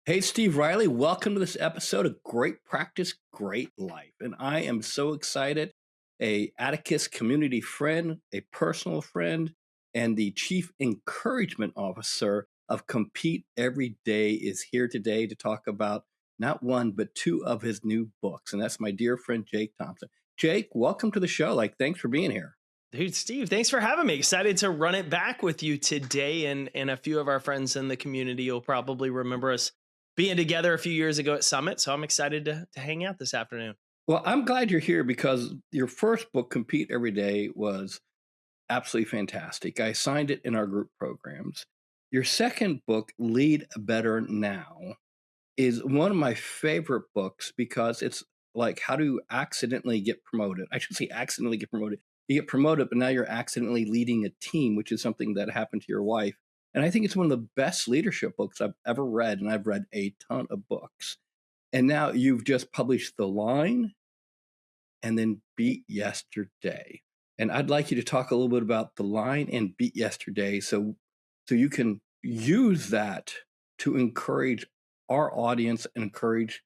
Hey, Steve Riley, welcome to this episode of Great Practice, Great Life. And I am so excited. A Atticus community friend, a personal friend, and the Chief Encouragement Officer of Compete Every Day is here today to talk about not one, but two of his new books. And that's my dear friend, Jake Thompson. Jake, welcome to the show. Thanks for being here. Dude, Steve, thanks for having me. Excited to run it back with you today. And a few of our friends in the community will probably remember us being together a few years ago at Summit. So I'm excited to hang out this afternoon. Well, I'm glad you're here because your first book, Compete Every Day, was absolutely fantastic. I signed it in our group programs. Your second book, Lead Better Now, is one of my favorite books because it's like how to accidentally get promoted. I should say accidentally get promoted. You get promoted, but now you're accidentally leading a team, which is something that happened to your wife. And I think it's one of the best leadership books I've ever read. And I've read a ton of books. And now you've just published The Line and then Beat Yesterday. And I'd like you to talk a little bit about The Line and Beat Yesterday so you can use that to encourage our audience and encourage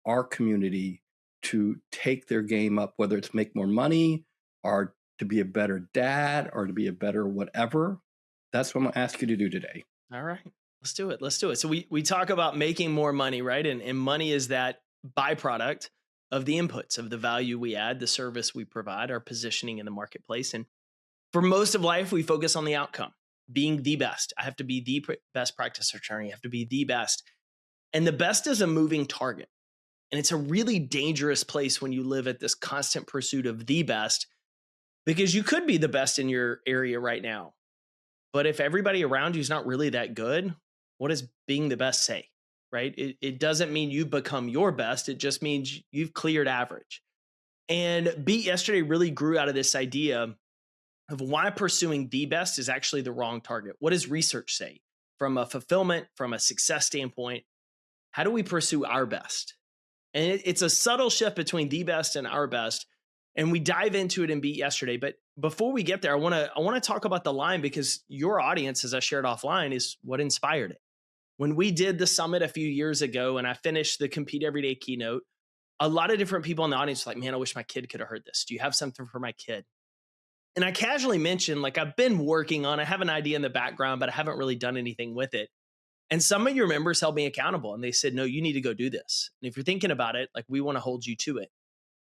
our community to take their game up, whether it's make more money or to be a better dad or to be a better whatever. That's what I'm going to ask you to do today. All right. Let's do it. Let's do it. So we talk about making more money, right? And money is that byproduct of the inputs, of the value we add, the service we provide, our positioning in the marketplace. And for most of life, we focus on the outcome, being the best. I have to be the best practice attorney. I have to be the best. And the best is a moving target. And it's a really dangerous place when you live at this constant pursuit of the best, because you could be the best in your area right now. But if everybody around you is not really that good, what does being the best say? Right? It doesn't mean you become your best. It just means you've cleared average. And Beat Yesterday really grew out of this idea of why pursuing the best is actually the wrong target. What does research say? From a fulfillment, from a success standpoint, how do we pursue our best? And it's a subtle shift between the best and our best. And we dive into it in Beat Yesterday. But before we get there, I want to talk about The Line, because your audience, as I shared offline, is what inspired it. When we did the summit a few years ago and I finished the Compete Everyday keynote, a lot of different people in the audience were like, man, I wish my kid could have heard this. Do you have something for my kid? And I casually mentioned, like, I've been working on, I have an idea in the background, but I haven't really done anything with it. And some of your members held me accountable and they said, no, you need to go do this. And if you're thinking about it, like, we want to hold you to it.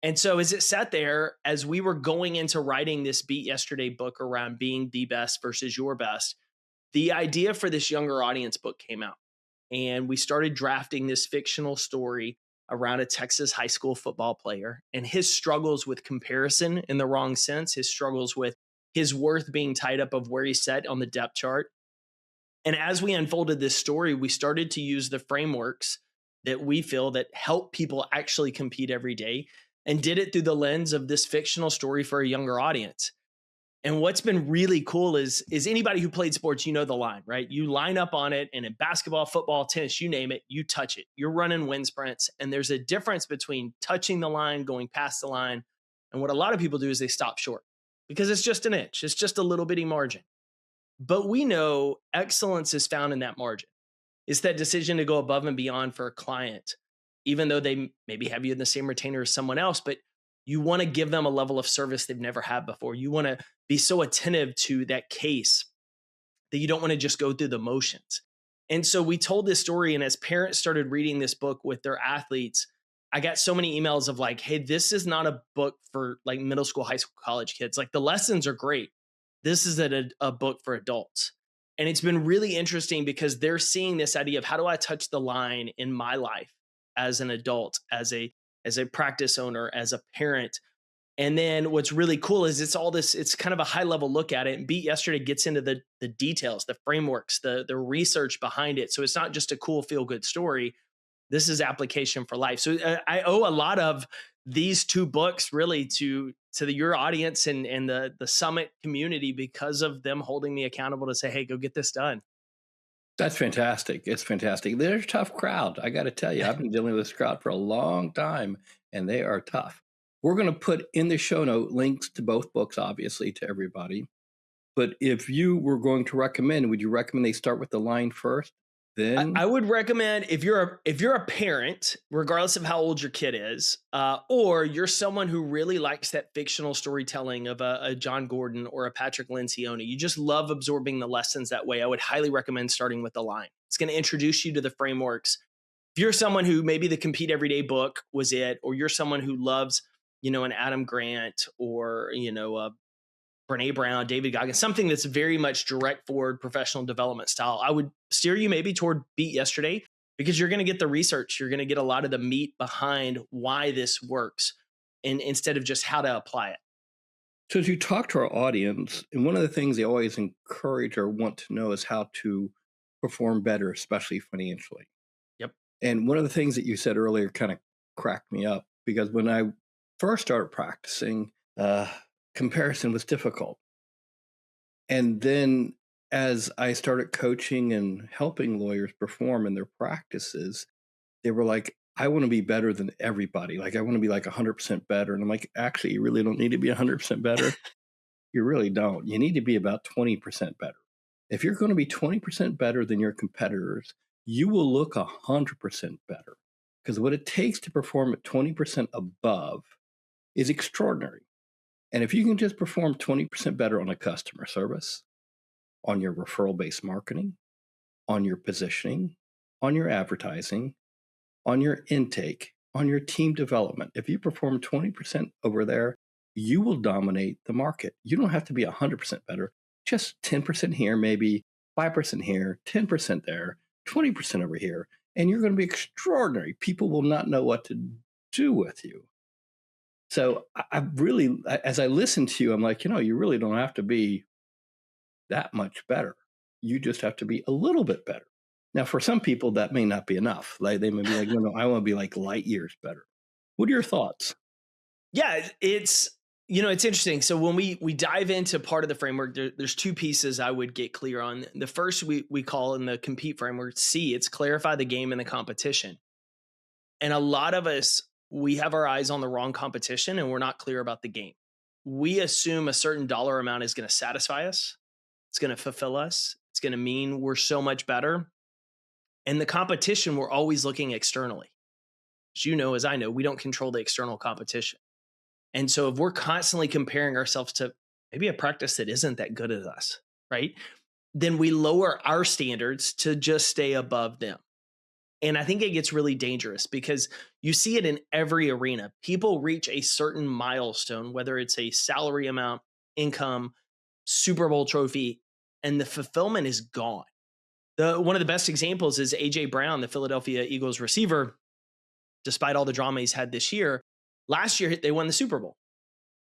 And so as it sat there, as we were going into writing this Beat Yesterday book around being the best versus your best, the idea for this younger audience book came out. And we started drafting this fictional story around a Texas high school football player and his struggles with comparison in the wrong sense, his struggles with his worth being tied up of where he's set on the depth chart. And as we unfolded this story, we started to use the frameworks that we feel that help people actually compete every day, and did it through the lens of this fictional story for a younger audience. And what's been really cool is anybody who played sports, you know the line, right? You line up on it, and in basketball, football, tennis, you name it, you touch it. You're running wind sprints. And there's a difference between touching the line, going past the line. And what a lot of people do is they stop short because it's just an inch. It's just a little bitty margin. But we know excellence is found in that margin. It's that decision to go above and beyond for a client, even though they maybe have you in the same retainer as someone else, but you want to give them a level of service they've never had before. You want to be so attentive to that case that you don't want to just go through the motions. And so we told this story, and as parents started reading this book with their athletes, I got so many emails of like, hey, this is not a book for like middle school, high school, college kids. Like, the lessons are great. This is a book for adults. And it's been really interesting because they're seeing this idea of, how do I touch the line in my life as an adult, as a practice owner, as a parent. And then what's really cool is it's kind of a high level look at it. And Beat Yesterday gets into the details, the frameworks, the research behind it. So it's not just a cool feel good story. This is application for life. So I owe a lot of these two books really to your audience and the summit community, because of them holding me accountable to say, hey, go get this done. That's fantastic. It's fantastic. They're a tough crowd. I got to tell you, I've been dealing with this crowd for a long time, and they are tough. We're going to put in the show note links to both books, obviously, to everybody. But if you were going to recommend, would you recommend they start with The Line first, then I would recommend if you're a parent, regardless of how old your kid is, or you're someone who really likes that fictional storytelling of a John Gordon or a Patrick Lencioni, you just love absorbing the lessons that way. I would highly recommend starting with Align. It's going to introduce you to the frameworks. If you're someone who maybe the Compete Everyday book was it, or you're someone who loves, an Adam Grant or Brene Brown, David Goggins, something that's very much direct forward professional development style, I would steer you maybe toward Beat Yesterday because you're going to get the research. You're going to get a lot of the meat behind why this works and instead of just how to apply it. So as you talk to our audience, and one of the things they always encourage or want to know is how to perform better, especially financially. Yep. And one of the things that you said earlier kind of cracked me up because when I first started practicing, comparison was difficult. And then as I started coaching and helping lawyers perform in their practices, they were like, I want to be better than everybody. Like, I want to be like 100% better. And I'm like, actually, you really don't need to be 100% better. You really don't. You need to be about 20% better. If you're going to be 20% better than your competitors, you will look 100% better. Because what it takes to perform at 20% above is extraordinary. And if you can just perform 20% better on a customer service, on your referral-based marketing, on your positioning, on your advertising, on your intake, on your team development, if you perform 20% over there, you will dominate the market. You don't have to be 100% better, just 10% here, maybe 5% here, 10% there, 20% over here, and you're going to be extraordinary. People will not know what to do with you. So I really, as I listen to you, I'm like, you really don't have to be that much better. You just have to be a little bit better. Now, for some people, that may not be enough. Like they may be like, no, I want to be like light years better. What are your thoughts? Yeah, it's interesting. So when we dive into part of the framework, there's two pieces I would get clear on. The first we call in the compete framework C. It's clarify the game and the competition. And a lot of us, we have our eyes on the wrong competition and we're not clear about the game. We assume a certain dollar amount is going to satisfy us. It's going to fulfill us. It's going to mean we're so much better. And the competition, we're always looking externally. As you know, as I know, we don't control the external competition. And so if we're constantly comparing ourselves to maybe a practice that isn't that good as us, right? Then we lower our standards to just stay above them. And I think it gets really dangerous because you see it in every arena. People reach a certain milestone, whether it's a salary amount, income, Super Bowl trophy, and the fulfillment is gone. One of the best examples is A.J. Brown, the Philadelphia Eagles receiver. Despite all the drama he's had this year, last year they won the Super Bowl.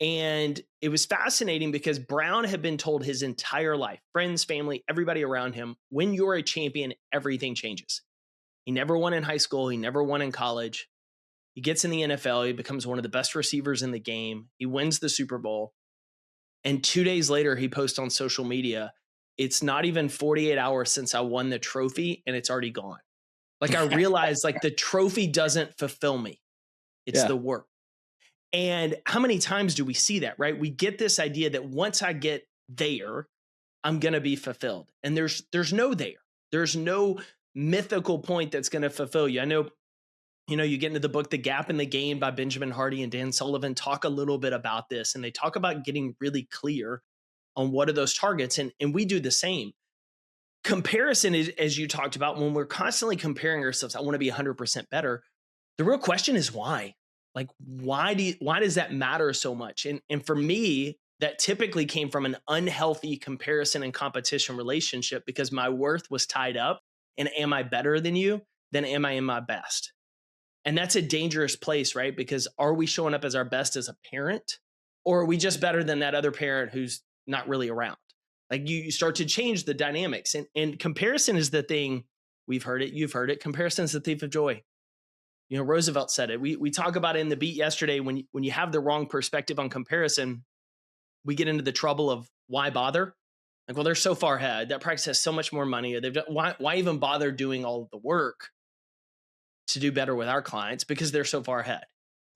And it was fascinating because Brown had been told his entire life, friends, family, everybody around him, when you're a champion, everything changes. He never won in high school. He never won in college. He gets in the NFL. He becomes one of the best receivers in the game. He wins the Super Bowl. And 2 days later, he posts on social media, it's not even 48 hours since I won the trophy and it's already gone. Like I realized like the trophy doesn't fulfill me. It's the work. And how many times do we see that, right? We get this idea that once I get there, I'm going to be fulfilled. And there's no there. There's no mythical point that's going to fulfill you. I know, you get into the book, The Gap in the Game by Benjamin Hardy and Dan Sullivan talk a little bit about this. And they talk about getting really clear on what are those targets. And we do the same. Comparison is, as you talked about, when we're constantly comparing ourselves, I want to be 100% better. The real question is why? Like, why does that matter so much? And for me, that typically came from an unhealthy comparison and competition relationship because my worth was tied up. And am I better than you? Then am I in my best? And that's a dangerous place, right? Because are we showing up as our best as a parent? Or are we just better than that other parent who's not really around? Like you start to change the dynamics. And comparison is the thing, we've heard it, you've heard it. Comparison is the thief of joy. Roosevelt said it. We talk about it in the Beat Yesterday. When you have the wrong perspective on comparison, we get into the trouble of why bother? Like, well, they're so far ahead. That practice has so much more money. They've done, why even bother doing all of the work to do better with our clients because they're so far ahead?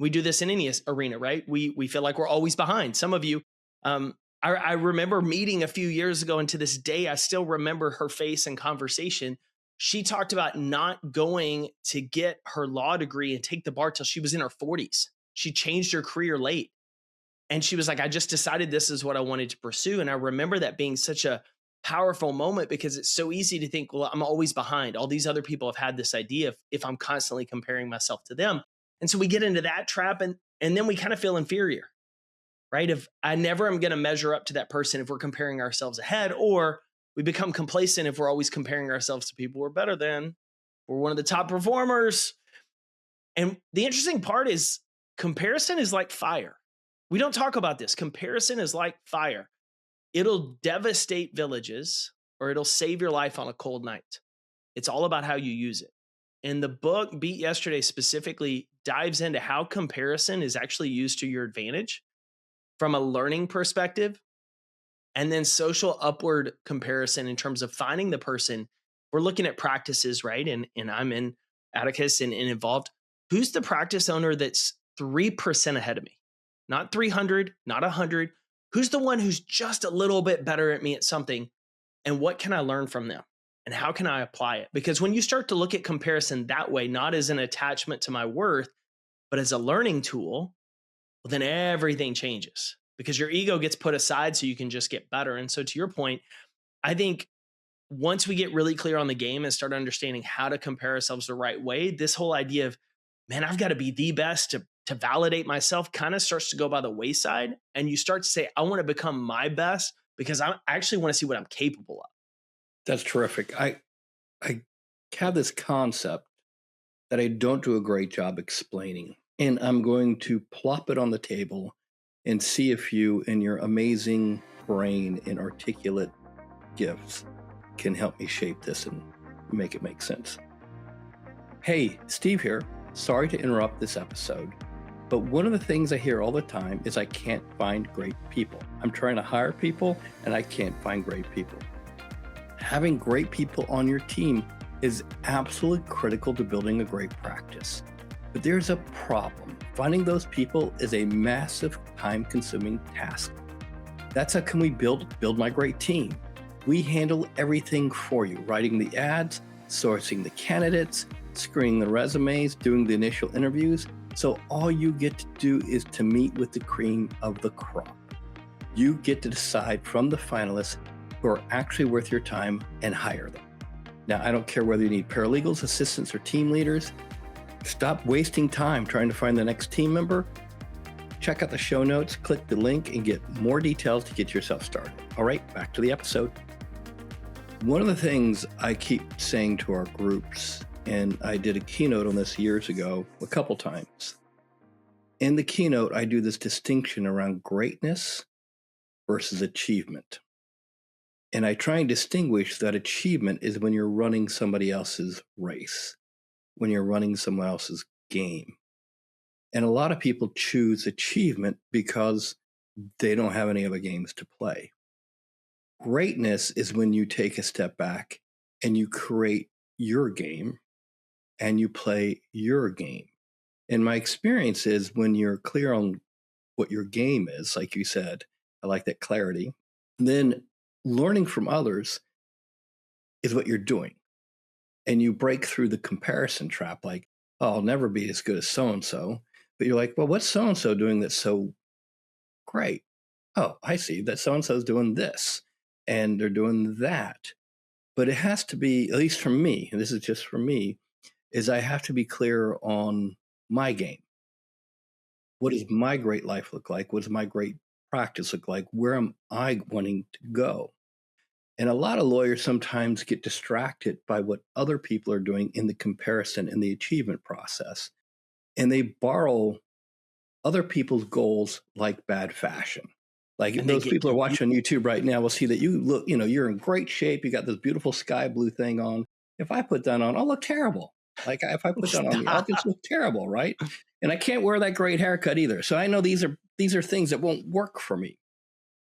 We do this in any arena, right? We feel like we're always behind. Some of you, I remember meeting a few years ago, and to this day, I still remember her face and conversation. She talked about not going to get her law degree and take the bar till she was in her 40s. She changed her career late. And she was like, I just decided this is what I wanted to pursue. And I remember that being such a powerful moment because it's so easy to think, well, I'm always behind. All these other people have had this idea if I'm constantly comparing myself to them. And so we get into that trap and then we kind of feel inferior, right? If I never am going to measure up to that person if we're comparing ourselves ahead, or we become complacent if we're always comparing ourselves to people we're better than. We're one of the top performers. And the interesting part is comparison is like fire. We don't talk about this. Comparison is like fire. It'll devastate villages or it'll save your life on a cold night. It's all about how you use it. And the book Beat Yesterday specifically dives into how comparison is actually used to your advantage from a learning perspective, and then social upward comparison in terms of finding the person. We're looking at practices, right? And I'm in Atticus and involved. Who's the practice owner that's 3% ahead of me? Not 300, not 100. Who's the one who's just a little bit better at me at something? And what can I learn from them? And how can I apply it? Because when you start to look at comparison that way, not as an attachment to my worth, but as a learning tool, well, then everything changes because your ego gets put aside so you can just get better. And so, to your point, I think once we get really clear on the game and start understanding how to compare ourselves the right way, this whole idea of, man, I've got to be the best to validate myself kind of starts to go by the wayside. And you start to say, I want to become my best because I actually want to see what I'm capable of. That's terrific. I have this concept that I don't do a great job explaining, and I'm going to plop it on the table and see if you, in your amazing brain and articulate gifts, can help me shape this and make it make sense. Hey, Steve here. Sorry to interrupt this episode, but one of the things I hear all the time is I can't find great people. I'm trying to hire people and I can't find great people. Having great people on your team is absolutely critical to building a great practice. But there's a problem. Finding those people is a massive time-consuming task. That's how can we build my great team. We handle everything for you, writing the ads, sourcing the candidates, screening the resumes, doing the initial interviews. So all you get to do is to meet with the cream of the crop. You get to decide from the finalists who are actually worth your time and hire them. Now, I don't care whether you need paralegals, assistants, or team leaders. Stop wasting time trying to find the next team member. Check out the show notes, click the link, and get more details to get yourself started. All right, back to the episode. One of the things I keep saying to our groups, and I did a keynote on this years ago, a couple times. In the keynote, I do this distinction around greatness versus achievement. And I try and distinguish that achievement is when you're running somebody else's race, when you're running someone else's game. And a lot of people choose achievement because they don't have any other games to play. Greatness is when you take a step back and you create your game and you play your game. And my experience is when you're clear on what your game is, like you said, I like that clarity, then learning from others is what you're doing. And you break through the comparison trap, like, oh, I'll never be as good as so-and-so. But you're like, well, what's so-and-so doing that's so great? Oh, I see that so-and-so is doing this and they're doing that. But it has to be, at least for me, and this is just for me, is I have to be clear on my game. What does my great life look like? What does my great practice look like? Where am I wanting to go? And a lot of lawyers sometimes get distracted by what other people are doing in the comparison and the achievement process. And they borrow other people's goals like bad fashion. Like And those people are watching on YouTube right now will see that you look, you're in great shape. You got this beautiful sky blue thing on. If I put that on, I'll look terrible. Like if I put that on me, I'll just look terrible, right? And I can't wear that great haircut either. So I know these are things that won't work for me.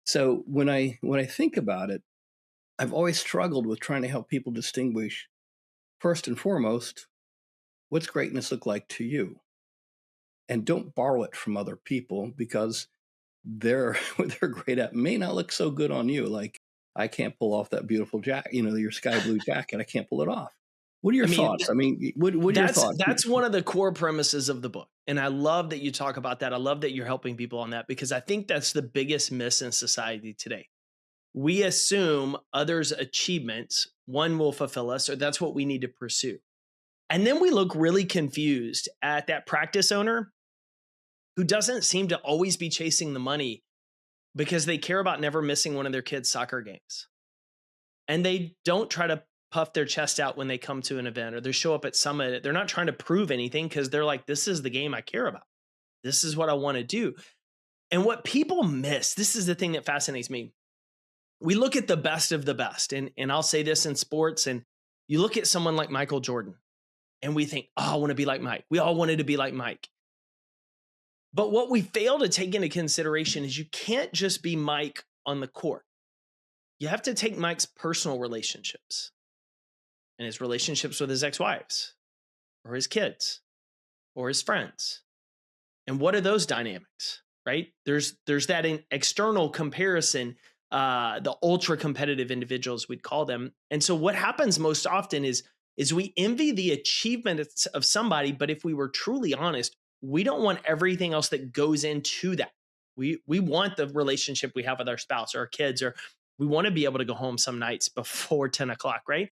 So when I think about it, I've always struggled with trying to help people distinguish, first and foremost, what's greatness look like to you? And don't borrow it from other people because what they're great at may not look so good on you. Like I can't pull off that beautiful jacket, your sky blue jacket. I can't pull it off. What are your I mean, thoughts? I mean, what are your thoughts? that's one of the core premises of the book. And I love that you talk about that. I love that you're helping people on that because I think that's the biggest miss in society today. We assume others' achievements, one will fulfill us, or that's what we need to pursue. And then we look really confused at that practice owner who doesn't seem to always be chasing the money because they care about never missing one of their kids' soccer games. And they don't try to puff their chest out when they come to an event or they show up at Summit. They're not trying to prove anything because they're like, this is the game I care about. This is what I want to do. And what people miss, this is the thing that fascinates me. We look at the best of the best. And I'll say this in sports, and you look at someone like Michael Jordan, and we think, oh, I want to be like Mike. We all wanted to be like Mike. But what we fail to take into consideration is you can't just be Mike on the court. You have to take Mike's personal relationships and his relationships with his ex-wives or his kids or his friends. And what are those dynamics, right? There's that external comparison, the ultra competitive individuals we'd call them. And so what happens most often is we envy the achievements of somebody, but if we were truly honest, we don't want everything else that goes into that. We want the relationship we have with our spouse or our kids, or we want to be able to go home some nights before 10 o'clock, right?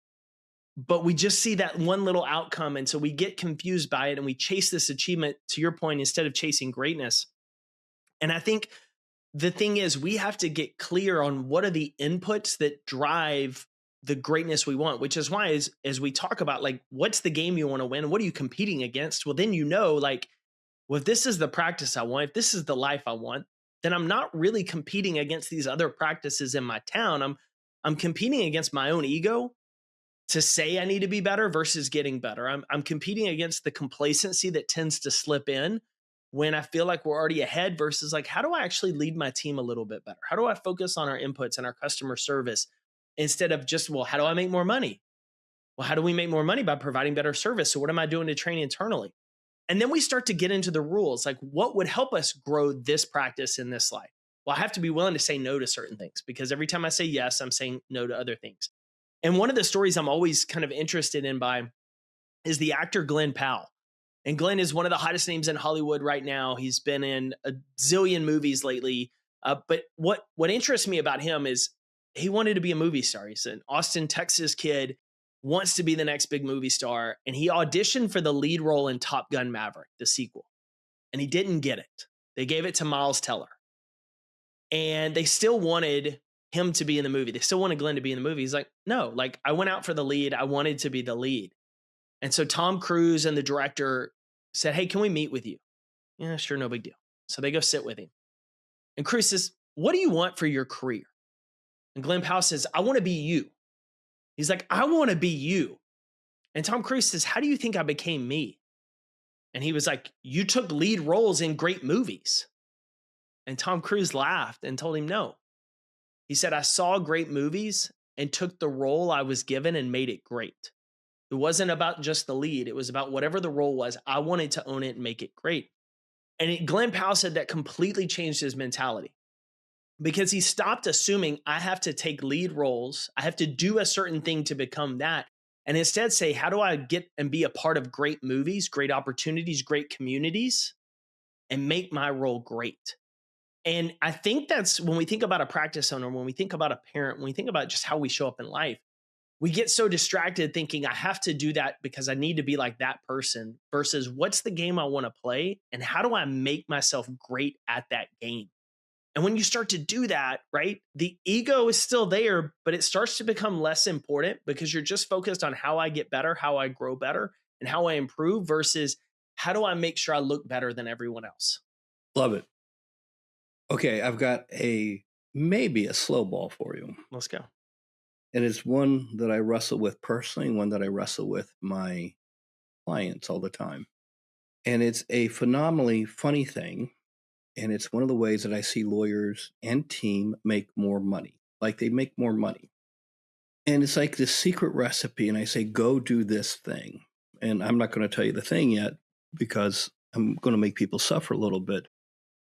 But we just see that one little outcome. And so we get confused by it and we chase this achievement, to your point, instead of chasing greatness. And I think the thing is, we have to get clear on what are the inputs that drive the greatness we want, which is why as we talk about like, what's the game you want to win? What are you competing against? Well, then, like, well, if this is the practice I want, if this is the life I want, then I'm not really competing against these other practices in my town. I'm competing against my own ego to say I need to be better versus getting better. I'm competing against the complacency that tends to slip in when I feel like we're already ahead versus like, how do I actually lead my team a little bit better? How do I focus on our inputs and our customer service instead of just, well, how do I make more money? Well, how do we make more money? By providing better service. So what am I doing to train internally? And then we start to get into the rules, like what would help us grow this practice in this life? Well, I have to be willing to say no to certain things because every time I say yes, I'm saying no to other things. And one of the stories I'm always kind of interested in is the actor Glen Powell. And Glenn is one of the hottest names in Hollywood right now. He's been in a zillion movies lately. But what interests me about him is he wanted to be a movie star. He's an Austin, Texas kid, wants to be the next big movie star. And he auditioned for the lead role in Top Gun Maverick, the sequel. And he didn't get it. They gave it to Miles Teller. And they still wanted him to be in the movie. They still wanted Glenn to be in the movie. He's like, no, like I went out for the lead. I wanted to be the lead. And so Tom Cruise and the director said, hey, can we meet with you? Yeah, sure, no big deal. So they go sit with him. And Cruise says, what do you want for your career? And Glen Powell says, I want to be you. He's like, I want to be you. And Tom Cruise says, how do you think I became me? And he was like, you took lead roles in great movies. And Tom Cruise laughed and told him no. He said, I saw great movies and took the role I was given and made it great. It wasn't about just the lead. It was about whatever the role was. I wanted to own it and make it great. And Glen Powell said that completely changed his mentality because he stopped assuming I have to take lead roles. I have to do a certain thing to become that. And instead say, how do I get and be a part of great movies, great opportunities, great communities, and make my role great? And I think that's when we think about a practice owner, when we think about a parent, when we think about just how we show up in life, we get so distracted thinking I have to do that because I need to be like that person versus what's the game I want to play and how do I make myself great at that game? And when you start to do that, right, the ego is still there, but it starts to become less important because you're just focused on how I get better, how I grow better, and how I improve versus how do I make sure I look better than everyone else? Love it. Okay, I've got maybe a slow ball for you. Let's go. And it's one that I wrestle with personally, one that I wrestle with my clients all the time. And it's a phenomenally funny thing. And it's one of the ways that I see lawyers and team make more money. Like they make more money. And it's like this secret recipe. And I say, go do this thing. And I'm not going to tell you the thing yet because I'm going to make people suffer a little bit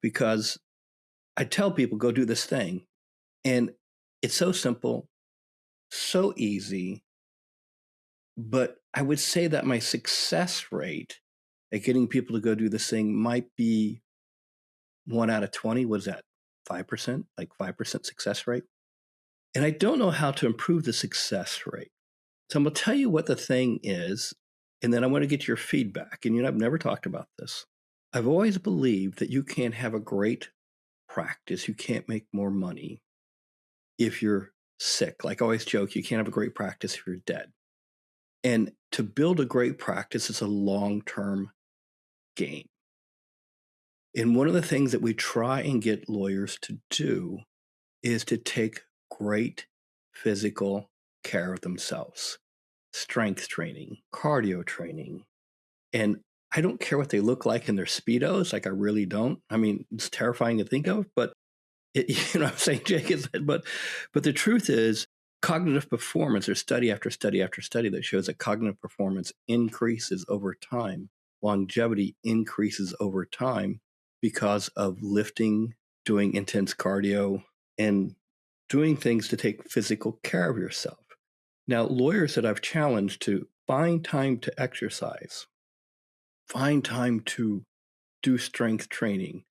because I tell people, go do this thing. And it's so simple, so easy, but I would say that my success rate at getting people to go do this thing might be 1 out of 20. Was that 5%? Like 5% success rate? And I don't know how to improve the success rate. So I'm going to tell you what the thing is, and then I want to get your feedback. And I've never talked about this. I've always believed that you can't have a great practice, you can't make more money if you're sick. Like I always joke, you can't have a great practice if you're dead. And to build a great practice is a long-term game. And one of the things that we try and get lawyers to do is to take great physical care of themselves. Strength training, cardio training. And I don't care what they look like in their Speedos. Like I really don't. I mean, it's terrifying to think of, but I'm saying, Jake, but the truth is cognitive performance, there's study after study after study that shows that cognitive performance increases over time. Longevity increases over time because of lifting, doing intense cardio, and doing things to take physical care of yourself. Now, lawyers that I've challenged to find time to exercise, find time to do strength training,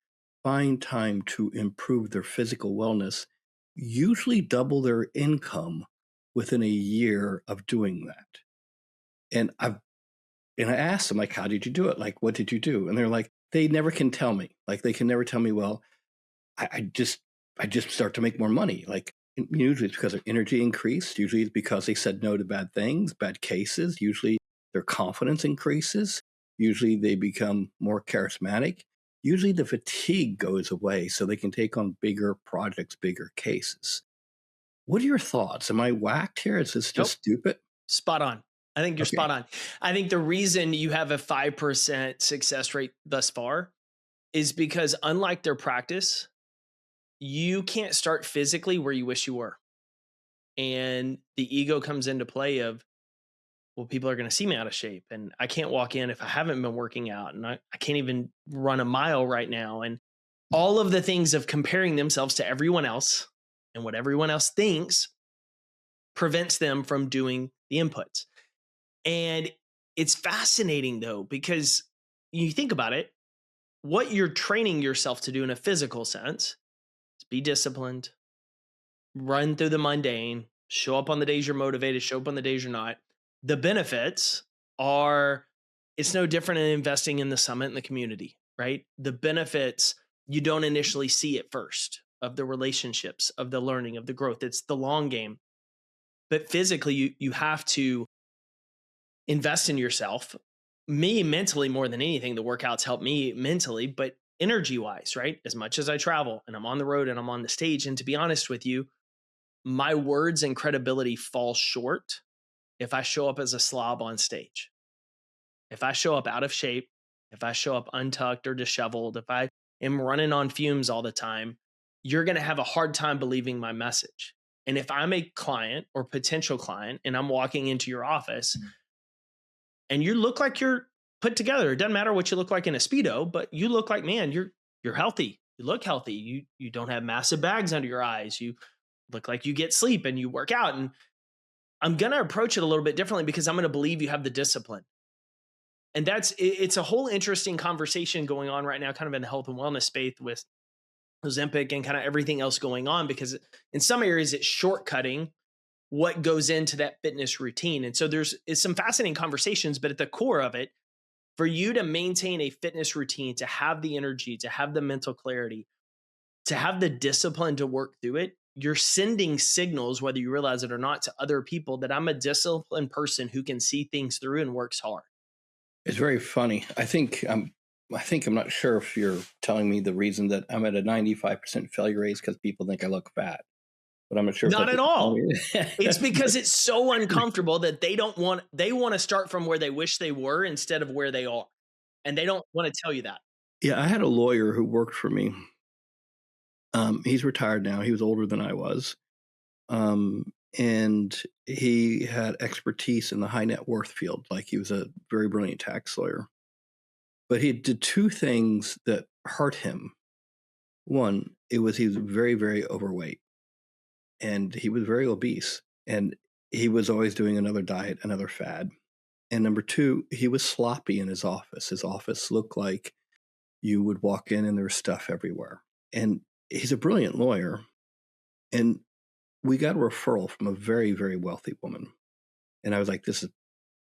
find time to improve their physical wellness, usually double their income within a year of doing that. And I asked them, like, how did you do it? Like, what did you do? And they're like, they never can tell me. Like, they can never tell me, well, I just start to make more money. Like, usually it's because their energy increased. Usually it's because they said no to bad things, bad cases. Usually their confidence increases. Usually they become more charismatic. Usually the fatigue goes away so they can take on bigger projects, bigger cases. What are your thoughts? Am I whacked here? Is this Nope. just stupid? Spot on. I think you're Okay. spot on. I think the reason you have a 5% success rate thus far is because unlike their practice, you can't start physically where you wish you were. And the ego comes into play of, well, people are going to see me out of shape and I can't walk in if I haven't been working out and I can't even run a mile right now. And all of the things of comparing themselves to everyone else and what everyone else thinks prevents them from doing the inputs. And it's fascinating though, because you think about it, what you're training yourself to do in a physical sense is be disciplined, run through the mundane, show up on the days you're motivated, show up on the days you're not. The benefits are it's no different than investing in the summit and the community, right? The benefits you don't initially see at first of the relationships, of the learning, of the growth. It's the long game. But physically, you have to invest in yourself. Me mentally more than anything, the workouts help me mentally, but energy wise, right? As much as I travel and I'm on the road and I'm on the stage, and to be honest with you, my words and credibility fall short if I show up as a slob on stage. If I show up out of shape, if I show up untucked or disheveled, if I am running on fumes all the time, you're going to have a hard time believing my message. And if I'm a client or potential client and I'm walking into your office and you look like you're put together, it doesn't matter what you look like in a Speedo, but you look like, man, you're healthy. You look healthy. You don't have massive bags under your eyes. You look like you get sleep and you work out. And I'm going to approach it a little bit differently because I'm going to believe you have the discipline. And it's a whole interesting conversation going on right now, kind of in the health and wellness space with Ozempic and kind of everything else going on, because in some areas it's shortcutting what goes into that fitness routine. And so it's some fascinating conversations, but at the core of it, for you to maintain a fitness routine, to have the energy, to have the mental clarity, to have the discipline to work through it, you're sending signals, whether you realize it or not, to other people that I'm a disciplined person who can see things through and works hard. It's very funny. I'm not sure if you're telling me the reason that I'm at a 95% failure rate is because people think I look fat, but I'm not sure. Not If at all. that's It's because it's so uncomfortable that they want to start from where they wish they were instead of where they are. And they don't want to tell you that. Yeah, I had a lawyer who worked for me. He's retired now. He was older than I was. And he had expertise in the high net worth field. Like he was a very brilliant tax lawyer. But he did two things that hurt him. One, he was very, very overweight. And he was very obese. And he was always doing another diet, another fad. And number two, he was sloppy in his office. His office looked like you would walk in and there was stuff everywhere. And he's a brilliant lawyer. And we got a referral from a very, very wealthy woman. And I was like, this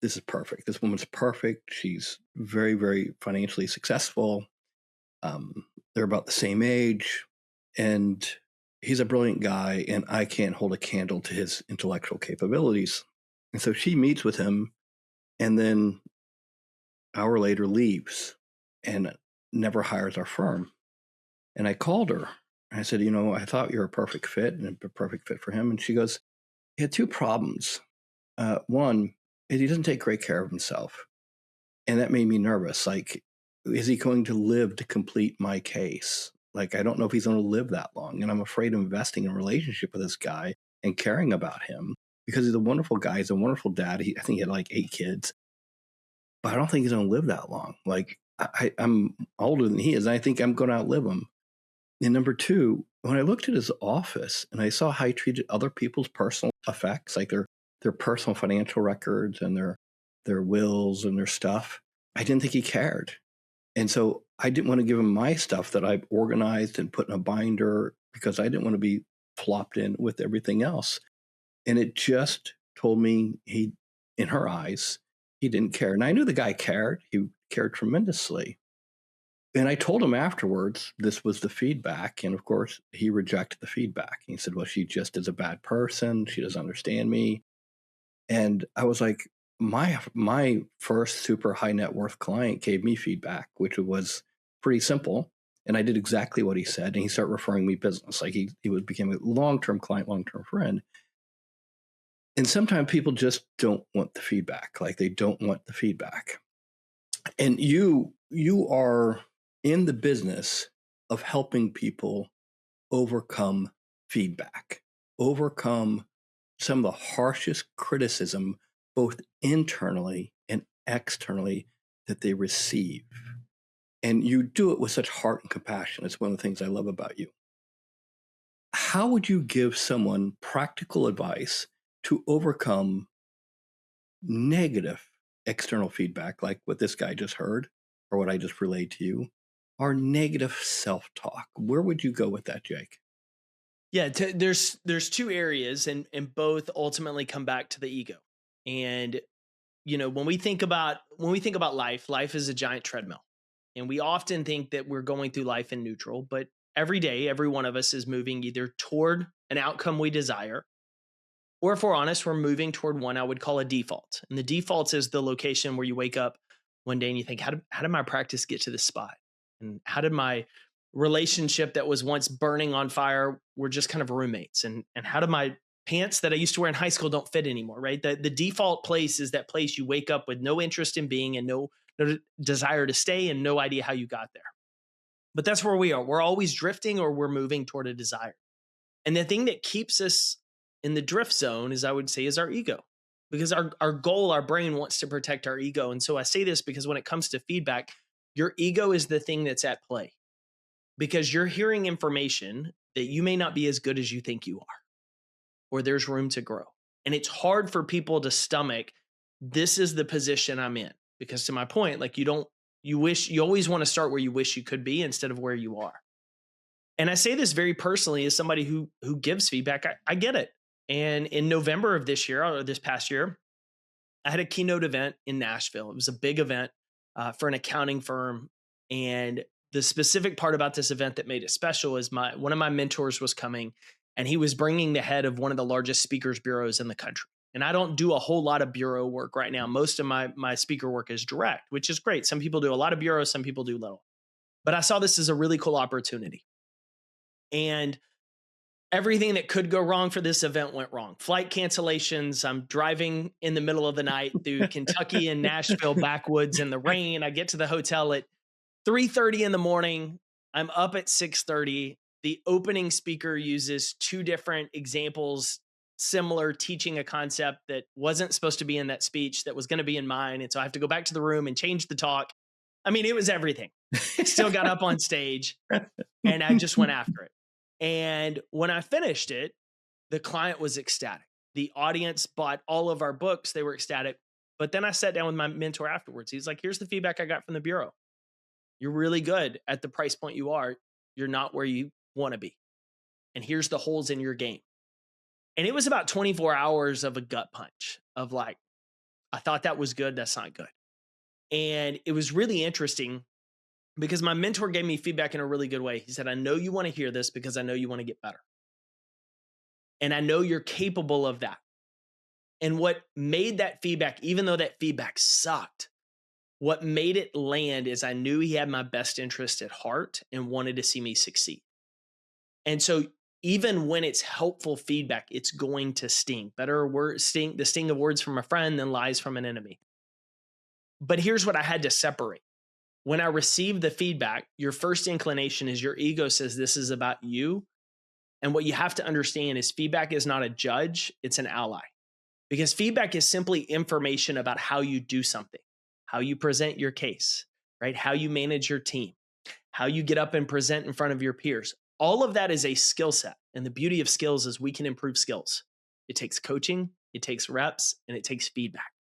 is perfect. This woman's perfect. She's very, very financially successful. They're about the same age. And he's a brilliant guy. And I can't hold a candle to his intellectual capabilities. And so she meets with him and then an hour later leaves and never hires our firm. And I called her. I said, I thought you were a perfect fit and a perfect fit for him. And she goes, he had two problems. One is he doesn't take great care of himself. And that made me nervous. Like, is he going to live to complete my case? Like, I don't know if he's going to live that long. And I'm afraid of investing in a relationship with this guy and caring about him because he's a wonderful guy. He's a wonderful dad. I think he had like 8 kids. But I don't think he's going to live that long. Like, I'm older than he is. And I think I'm going to outlive him. And number two, when I looked at his office and I saw how he treated other people's personal effects, like their personal financial records and their wills and their stuff, I didn't think he cared. And so I didn't want to give him my stuff that I organized and put in a binder because I didn't want to be flopped in with everything else. And it just told me in her eyes, he didn't care. And I knew the guy cared. He cared tremendously. And I told him afterwards, this was the feedback. And of course, he rejected the feedback. He said, well, she just is a bad person. She doesn't understand me. And I was like, my first super high net worth client gave me feedback, which was pretty simple. And I did exactly what he said. And he started referring me business. Like he became a long-term client, long-term friend. And sometimes people just don't want the feedback. Like they don't want the feedback. And you are in the business of helping people overcome feedback, overcome some of the harshest criticism, both internally and externally, that they receive. And you do it with such heart and compassion. It's one of the things I love about you. How would you give someone practical advice to overcome negative external feedback, like what this guy just heard or what I just relayed to you, or negative self-talk? Where would you go with that, Jake? Yeah, there's 2 areas, and both ultimately come back to the ego. And when we think about life is a giant treadmill, and we often think that we're going through life in neutral, but every day, every one of us is moving either toward an outcome we desire, or if we're honest, we're moving toward one I would call a default. And the default is the location where you wake up one day and you think, how did my practice get to this spot? And how did my relationship that was once burning on fire, we're just kind of roommates? And how did my pants that I used to wear in high school don't fit anymore, right? The default place is that place you wake up with no interest in being and no desire to stay and no idea how you got there. But that's where we are. We're always drifting or we're moving toward a desire. And the thing that keeps us in the drift zone is, I would say, is our ego. Because our goal, our brain wants to protect our ego. And so I say this because when it comes to feedback, your ego is the thing that's at play. Because you're hearing information that you may not be as good as you think you are, or there's room to grow. And it's hard for people to stomach, this is the position I'm in. Because to my point, like you always want to start where you wish you could be instead of where you are. And I say this very personally as somebody who gives feedback. I get it. And in November of this year, or this past year, I had a keynote event in Nashville. It was a big event for an accounting firm. And the specific part about this event that made it special is one of my mentors was coming, and he was bringing the head of one of the largest speakers bureaus in the country. And I don't do a whole lot of bureau work right now. Most of my speaker work is direct, which is great. Some people do a lot of bureau, some people do little. But I saw this as a really cool opportunity. And everything that could go wrong for this event went wrong. Flight cancellations. I'm driving in the middle of the night through Kentucky and Nashville backwoods in the rain. I get to the hotel at 3:30 in the morning. I'm up at 6:30. The opening speaker uses 2 different examples, similar, teaching a concept that wasn't supposed to be in that speech that was going to be in mine. And so I have to go back to the room and change the talk. I mean, it was everything. Still got up on stage and I just went after it. And when I finished it, the client was ecstatic. The audience bought all of our books. They were ecstatic. But then I sat down with my mentor afterwards. He's like, here's the feedback I got from the bureau. You're really good at the price point you are. You're not where you want to be. And here's the holes in your game. And it was about 24 hours of a gut punch of like, I thought that was good. That's not good. And it was really interesting because my mentor gave me feedback in a really good way. He said, I know you want to hear this because I know you want to get better. And I know you're capable of that. And what made that feedback, even though that feedback sucked, what made it land is I knew he had my best interest at heart and wanted to see me succeed. And so even when it's helpful feedback, it's going to sting. Better word sting, the sting of words from a friend than lies from an enemy. But here's what I had to separate. When I received the feedback, your first inclination is your ego says this is about you. And what you have to understand is feedback is not a judge, it's an ally. Because feedback is simply information about how you do something, how you present your case, right? How you manage your team, how you get up and present in front of your peers. All of that is a skill set. And the beauty of skills is we can improve skills. It takes coaching, it takes reps, and it takes feedback.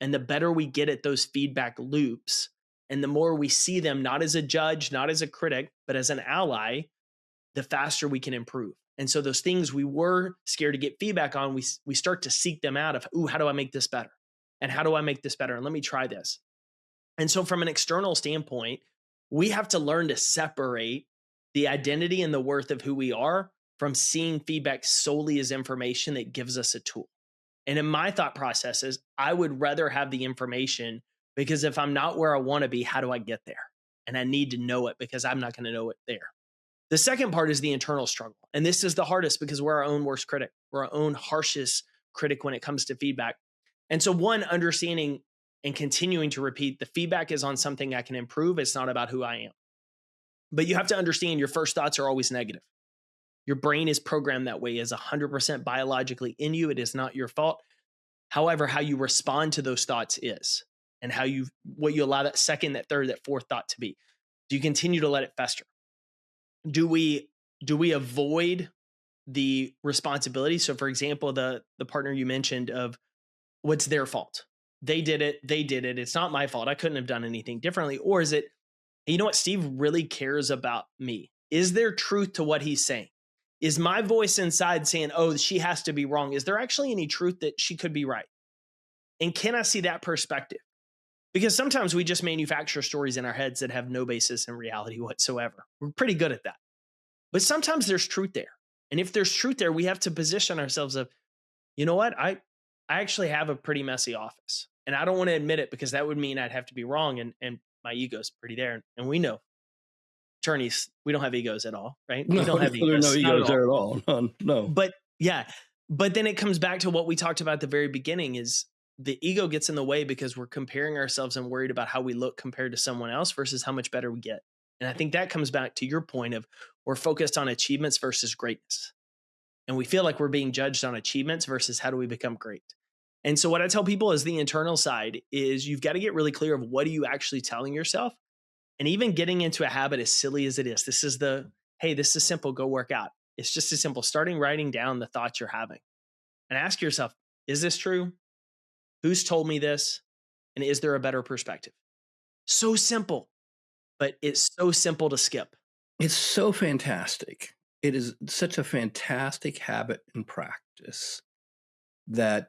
And the better we get at those feedback loops, and the more we see them not as a judge, not as a critic, but as an ally, the faster we can improve. And so those things we were scared to get feedback on, we start to seek them out of, ooh, how do I make this better? And how do I make this better? And let me try this. And so from an external standpoint, we have to learn to separate the identity and the worth of who we are from seeing feedback solely as information that gives us a tool. And in my thought processes, I would rather have the information because if I'm not where I want to be, how do I get there? And I need to know it because I'm not going to know it there. The second part is the internal struggle. And this is the hardest because we're our own worst critic. We're our own harshest critic when it comes to feedback. And so one, understanding and continuing to repeat the feedback is on something I can improve. It's not about who I am. But you have to understand your first thoughts are always negative. Your brain is programmed that way, is 100% biologically in you. It is not your fault. However, how you respond to those thoughts is, and what you allow that second, that third, that fourth thought to be. Do you continue to let it fester? Do we avoid the responsibility? So for example, the partner you mentioned of what's their fault? They did it. It's not my fault. I couldn't have done anything differently. Or is it, you know what? Steve really cares about me. Is there truth to what he's saying? Is my voice inside saying, oh, she has to be wrong? Is there actually any truth that she could be right? And can I see that perspective? Because sometimes we just manufacture stories in our heads that have no basis in reality whatsoever. We're pretty good at that. But sometimes there's truth there. And if there's truth there, we have to position ourselves of, you know what? I actually have a pretty messy office. And I don't want to admit it because that would mean I'd have to be wrong. And my ego's pretty there. And we know attorneys, we don't have egos at all, right? No, We don't have there are no egos. Not egos there at all. No. But yeah, but then it comes back to what we talked about at the very beginning is the ego gets in the way because we're comparing ourselves and worried about how we look compared to someone else versus how much better we get. And I think that comes back to your point of we're focused on achievements versus greatness. And we feel like we're being judged on achievements versus how do we become great. And so what I tell people is the internal side is you've got to get really clear of what are you actually telling yourself. And even getting into a habit as silly as it is, this is simple, go work out. It's just as simple, starting writing down the thoughts you're having and ask yourself, is this true? Who's told me this? And is there a better perspective? So simple, but it's so simple to skip. It's so fantastic. It is such a fantastic habit and practice that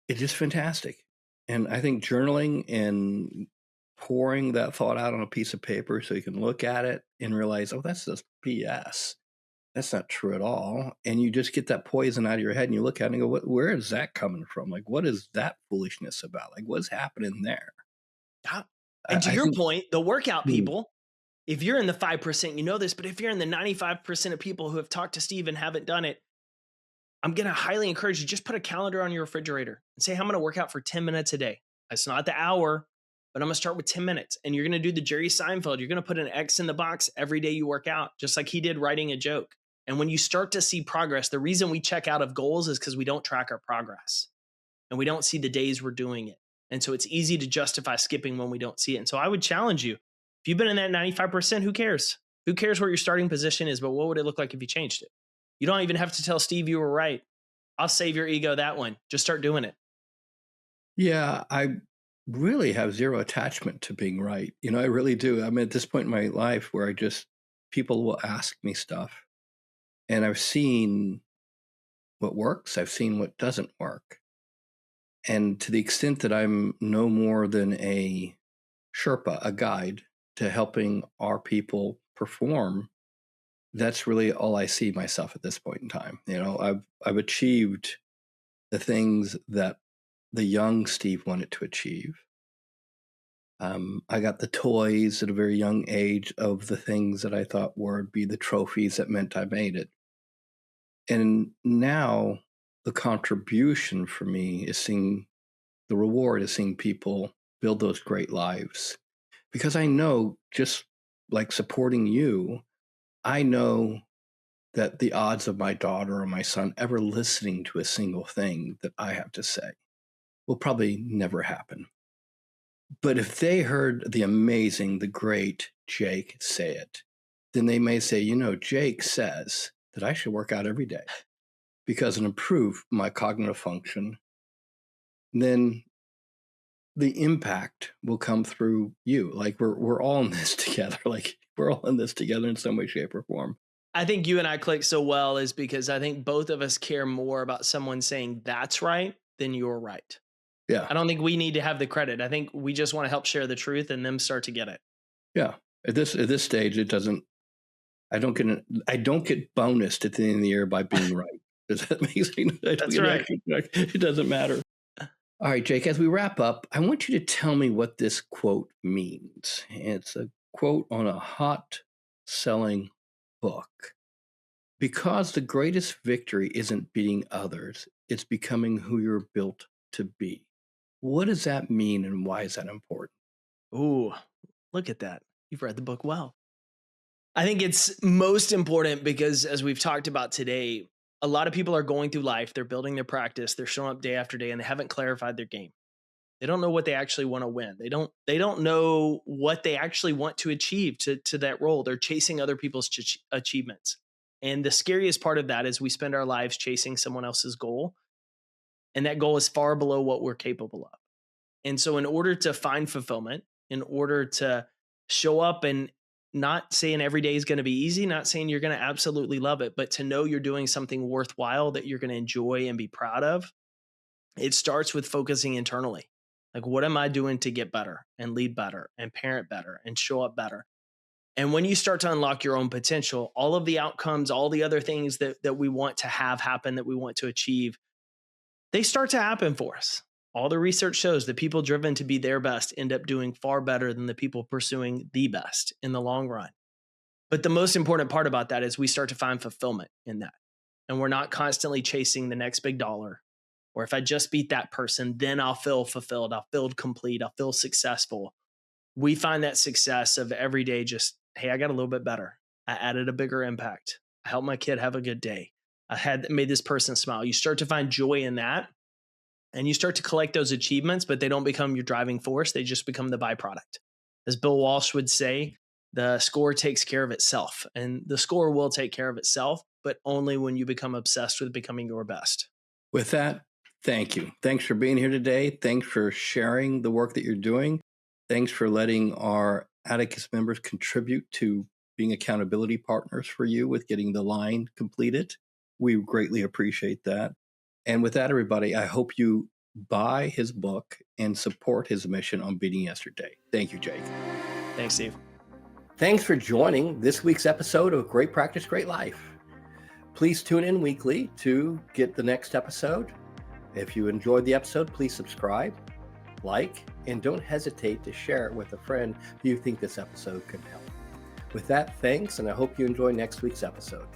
it is fantastic. And I think journaling and pouring that thought out on a piece of paper so you can look at it and realize, oh, that's just BS. That's not true at all. And you just get that poison out of your head and you look at it and go, where is that coming from? Like, what is that foolishness about? Like, what's happening there? Yeah. And to your point, the workout people, if you're in the 5%, you know this, but if you're in the 95% of people who have talked to Steve and haven't done it, I'm going to highly encourage you, just put a calendar on your refrigerator and say, I'm going to work out for 10 minutes a day. It's not the hour, but I'm going to start with 10 minutes. And you're going to do the Jerry Seinfeld. You're going to put an X in the box every day you work out, just like he did writing a joke. And when you start to see progress, the reason we check out of goals is because we don't track our progress and we don't see the days we're doing it. And so it's easy to justify skipping when we don't see it. And so I would challenge you, if you've been in that 95%, who cares? Who cares what your starting position is, but what would it look like if you changed it? You don't even have to tell Steve you were right. I'll save your ego that one. Just start doing it. Yeah, I really have zero attachment to being right. I really do. I'm at this point in my life where people will ask me stuff, and I've seen what works, I've seen what doesn't work. And to the extent that I'm no more than a Sherpa, a guide to helping our people perform, that's really all I see myself at this point in time. I've achieved the things that the young Steve wanted to achieve. I got the toys at a very young age of the things that I thought would be the trophies that meant I made it. And now the contribution for me is seeing the reward is seeing people build those great lives. Because I know, just like supporting you, I know that the odds of my daughter or my son ever listening to a single thing that I have to say will probably never happen. But if they heard the great Jake say it, then they may say, Jake says that I should work out every day because it improves my cognitive function. Then the impact will come through you. Like we're all in this together. Like we're all in this together in some way, shape, or form. I think you and I click so well is because I think both of us care more about someone saying that's right than you're right. Yeah. I don't think we need to have the credit. I think we just want to help share the truth and them start to get it. Yeah. At this stage, it doesn't. I don't get bonused at the end of the year by being right. Does that make sense? That's right. It doesn't matter. All right, Jake, as we wrap up, I want you to tell me what this quote means. It's a quote on a hot selling book. Because the greatest victory isn't beating others, it's becoming who you're built to be. What does that mean and why is that important? Ooh, look at that. You've read the book well. I think it's most important because, as we've talked about today, a lot of people are going through life, they're building their practice, they're showing up day after day, and they haven't clarified their game. They don't know what they actually want to win. They don't know what they actually want to achieve to that role. They're chasing other people's achievements. And the scariest part of that is we spend our lives chasing someone else's goal, and that goal is far below what we're capable of. And so, in order to find fulfillment, in order to show up and not saying every day is going to be easy, not saying you're going to absolutely love it, but to know you're doing something worthwhile that you're going to enjoy and be proud of, it starts with focusing internally. Like, what am I doing to get better and lead better and parent better and show up better? And when you start to unlock your own potential, all of the outcomes, all the other things that we want to have happen, that we want to achieve, they start to happen for us. All the research shows that people driven to be their best end up doing far better than the people pursuing the best in the long run. But the most important part about that is we start to find fulfillment in that. And we're not constantly chasing the next big dollar. Or if I just beat that person, then I'll feel fulfilled. I'll feel complete. I'll feel successful. We find that success of every day just, hey, I got a little bit better. I added a bigger impact. I helped my kid have a good day. I had made this person smile. You start to find joy in that. And you start to collect those achievements, but they don't become your driving force. They just become the byproduct. As Bill Walsh would say, the score takes care of itself. And the score will take care of itself, but only when you become obsessed with becoming your best. With that, thank you. Thanks for being here today. Thanks for sharing the work that you're doing. Thanks for letting our Atticus members contribute to being accountability partners for you with getting the line completed. We greatly appreciate that. And with that, everybody, I hope you buy his book and support his mission on beating yesterday. Thank you, Jake. Thanks, Steve. Thanks for joining this week's episode of Great Practice, Great Life. Please tune in weekly to get the next episode. If you enjoyed the episode, please subscribe, like, and don't hesitate to share it with a friend who you think this episode can help. With that, thanks, and I hope you enjoy next week's episode.